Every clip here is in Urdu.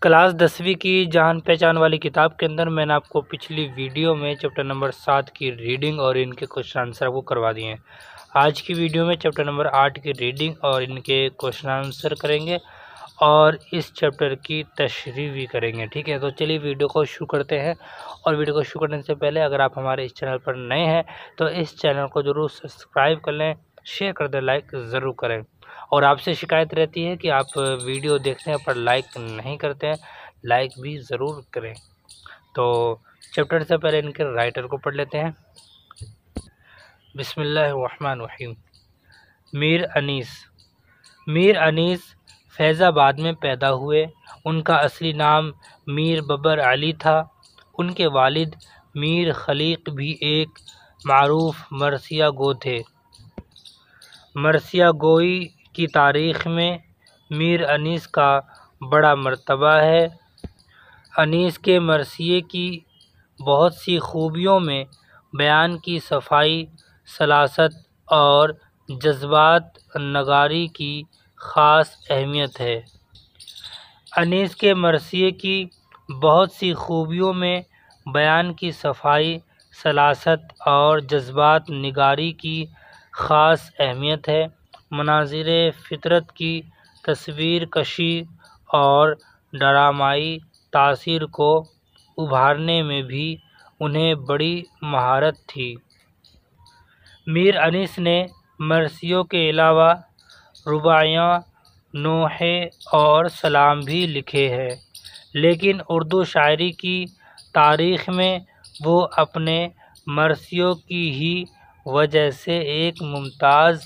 کلاس 10ویں کی جان پہچان والی کتاب کے اندر میں نے آپ کو پچھلی ویڈیو میں چیپٹر نمبر 7 کی ریڈنگ اور ان کے کوشچن آنسر کو کروا دیے ہیں۔ آج کی ویڈیو میں چیپٹر نمبر 8 کی ریڈنگ اور ان کے کوشچن آنسر کریں گے اور اس چیپٹر کی تشریح بھی کریں گے، ٹھیک ہے؟ تو چلیے ویڈیو کو شروع کرتے ہیں، اور ویڈیو کو شروع کرنے سے پہلے اگر آپ ہمارے اس چینل پر نئے ہیں تو اس چینل کو ضرور سبسکرائب کر لیں، شیئر کر دیں، لائک ضرور کریں۔ اور آپ سے شکایت رہتی ہے کہ آپ ویڈیو دیکھنے پر لائک نہیں کرتے ہیں، لائک بھی ضرور کریں۔ تو چیپٹر سے پہلے ان کے رائٹر کو پڑھ لیتے ہیں۔ بسم اللہ الرحمن الرحیم۔ میر انیس فیض آباد میں پیدا ہوئے۔ ان کا اصلی نام میر ببر علی تھا۔ ان کے والد میر خلیق بھی ایک معروف مرثیہ گو تھے۔ مرثیہ گوئی کی تاریخ میں میر انیس کا بڑا مرتبہ ہے۔ انیس کے مرثیے کی بہت سی خوبیوں میں بیان کی صفائی، سلاست اور جذبات نگاری کی خاص اہمیت ہے۔ انیس کے مرثیے کی بہت سی خوبیوں میں بیان کی صفائی، سلاست اور جذبات نگاری کی خاص اہمیت ہے۔ مناظر فطرت کی تصویر کشی اور ڈرامائی تاثیر کو ابھارنے میں بھی انہیں بڑی مہارت تھی۔ میر انیس نے مرثیوں کے علاوہ رباعیاں، نوحے اور سلام بھی لکھے ہیں، لیکن اردو شاعری کی تاریخ میں وہ اپنے مرثیوں کی ہی وجہ سے ایک ممتاز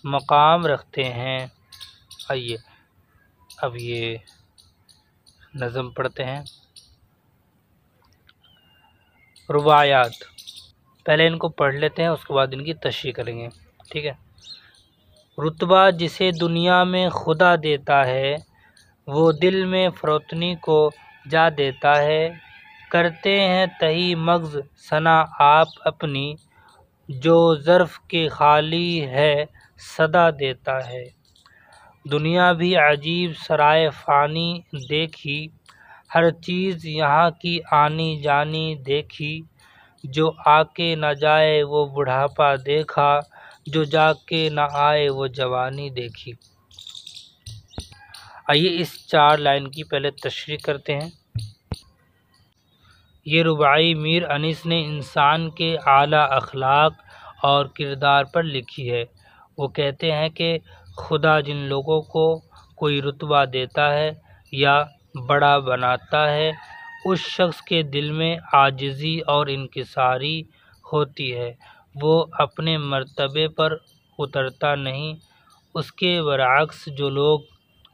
مقام رکھتے ہیں۔ آئیے اب یہ نظم پڑھتے ہیں۔ رباعیات پہلے ان کو پڑھ لیتے ہیں، اس کے بعد ان کی تشریح کریں گے، ٹھیک ہے؟ رتبہ جسے دنیا میں خدا دیتا ہے، وہ دل میں فروتنی کو جا دیتا ہے۔ کرتے ہیں تہی مغز ثنا آپ اپنی، جو ظرف کے خالی ہے صدا دیتا ہے۔ دنیا بھی عجیب سرائے فانی دیکھی، ہر چیز یہاں کی آنی جانی دیکھی۔ جو آ کے نہ جائے وہ بڑھاپا دیکھا، جو جا کے نہ آئے وہ جوانی دیکھی۔ آئیے اس 4 لائن کی پہلے تشریح کرتے ہیں۔ یہ رباعی میر انیس نے انسان کے اعلیٰ اخلاق اور کردار پر لکھی ہے۔ وہ کہتے ہیں کہ خدا جن لوگوں کو کوئی رتبہ دیتا ہے یا بڑا بناتا ہے، اس شخص کے دل میں عاجزی اور انکساری ہوتی ہے، وہ اپنے مرتبے پر اترتا نہیں۔ اس کے برعکس جو لوگ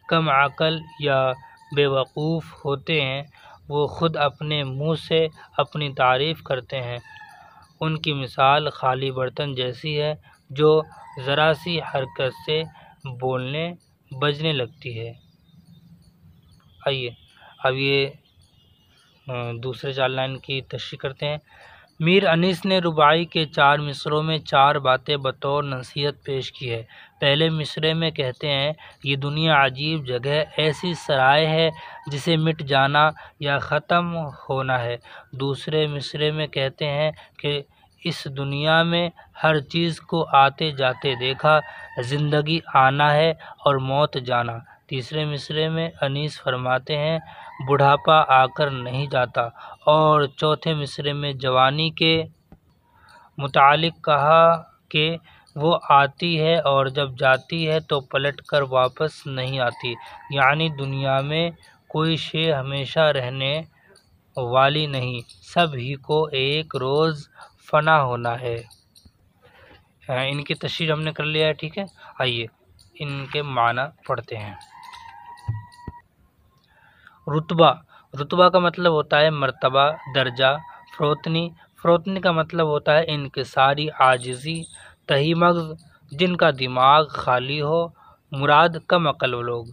کم عقل یا بیوقوف ہوتے ہیں، وہ خود اپنے منہ سے اپنی تعریف کرتے ہیں۔ ان کی مثال خالی برتن جیسی ہے جو ذرا سی حرکت سے بولنے بجنے لگتی ہے۔ آئیے اب یہ دوسرے 4 لائن کی تشریح کرتے ہیں۔ میر انیس نے رباعی کے 4 مصرعوں میں 4 باتیں بطور نصیحت پیش کی ہے۔ پہلے مصرعے میں کہتے ہیں، یہ دنیا عجیب جگہ، ایسی سرائے ہے جسے مٹ جانا یا ختم ہونا ہے۔ دوسرے مصرعے میں کہتے ہیں کہ اس دنیا میں ہر چیز کو آتے جاتے دیکھا، زندگی آنا ہے اور موت جانا۔ تیسرے مصرعے میں انیس فرماتے ہیں، بڑھاپا آ کر نہیں جاتا۔ اور چوتھے مصرعے میں جوانی کے متعلق کہا کہ وہ آتی ہے اور جب جاتی ہے تو پلٹ کر واپس نہیں آتی، یعنی دنیا میں کوئی شے ہمیشہ رہنے والی نہیں، سب ہی کو ایک روز فنا ہونا ہے۔ ان کی تشریح ہم نے کر لیا ہے، ٹھیک ہے؟ آئیے ان کے معنی پڑھتے ہیں۔ رتبہ کا مطلب ہوتا ہے مرتبہ، درجہ۔ فروتنی کا مطلب ہوتا ہے انکساری، عاجزی۔ تہی مغز جن کا دماغ خالی ہو، مراد کم عقل لوگ۔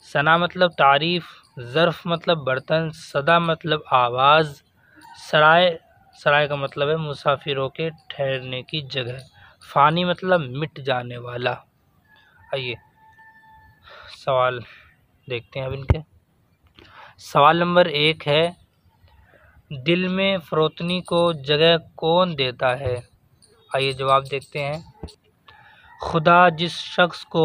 ثنا مطلب تعریف، ظرف مطلب برتن، صدا مطلب آواز، سرائے کا مطلب ہے مسافروں کے ٹھہرنے کی جگہ، فانی مطلب مٹ جانے والا۔ آئیے سوال دیکھتے ہیں اب ان کے۔ سوال نمبر 1 ہے، دل میں فروتنی کو جگہ کون دیتا ہے؟ آئیے جواب دیکھتے ہیں۔ خدا جس شخص کو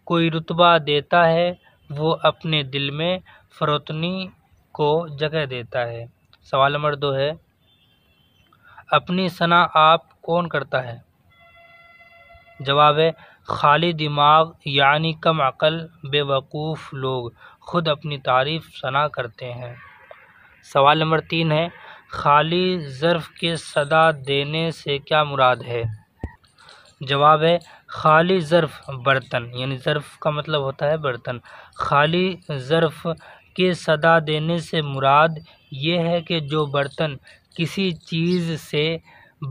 کوئی رتبہ دیتا ہے وہ اپنے دل میں فروتنی کو جگہ دیتا ہے۔ سوال نمبر 2 ہے، اپنی ثنا آپ کون کرتا ہے؟ جواب ہے، خالی دماغ یعنی کم عقل بے وقوف لوگ خود اپنی تعریف ثنا کرتے ہیں۔ سوال نمبر 3 ہے، خالی ظرف کے صدا دینے سے کیا مراد ہے؟ جواب ہے، خالی ظرف برتن، یعنی ظرف کا مطلب ہوتا ہے برتن، خالی ظرف کے صدا دینے سے مراد یہ ہے کہ جو برتن کسی چیز سے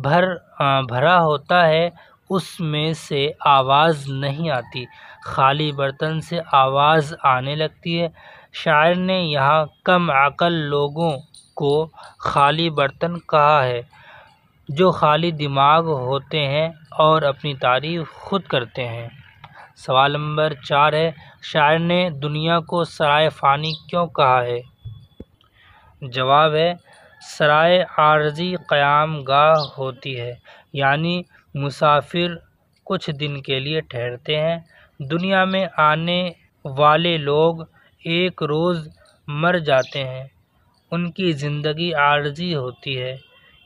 بھرا ہوتا ہے اس میں سے آواز نہیں آتی، خالی برتن سے آواز آنے لگتی ہے۔ شاعر نے یہاں کم عقل لوگوں کو خالی برتن کہا ہے جو خالی دماغ ہوتے ہیں اور اپنی تعریف خود کرتے ہیں۔ سوال نمبر 4 ہے، شاعر نے دنیا کو سرائے فانی کیوں کہا ہے؟ جواب ہے، سرائے عارضی قیام گاہ ہوتی ہے، یعنی مسافر کچھ دن کے لیے ٹھہرتے ہیں۔ دنیا میں آنے والے لوگ ایک روز مر جاتے ہیں، ان کی زندگی عارضی ہوتی ہے،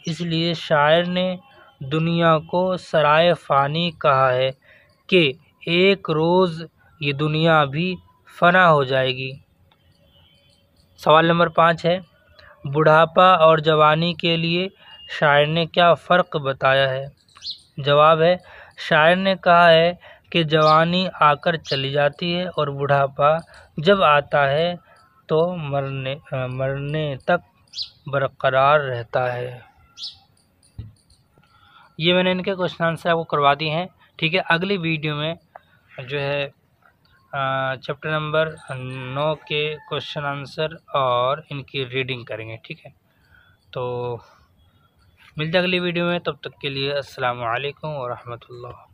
اس لیے شاعر نے دنیا کو سرائے فانی کہا ہے کہ ایک روز یہ دنیا بھی فنا ہو جائے گی۔ سوال نمبر 5 ہے، بڑھاپا اور جوانی کے لیے شاعر نے کیا فرق بتایا ہے؟ جواب ہے، شاعر نے کہا ہے کہ جوانی آ کر چلی جاتی ہے اور بڑھاپا جب آتا ہے تو مرنے تک برقرار رہتا ہے۔ یہ میں نے ان کے کوشچن آنسر آپ کو کروا دی ہیں، ٹھیک ہے۔ اگلی ویڈیو میں جو ہے چیپٹر نمبر 9 کے کوشچن آنسر اور ان کی ریڈنگ کریں گے، ٹھیک ہے۔ تو ملتے اگلی ویڈیو میں، تب تک کے لیے السلام علیکم ورحمۃ اللہ۔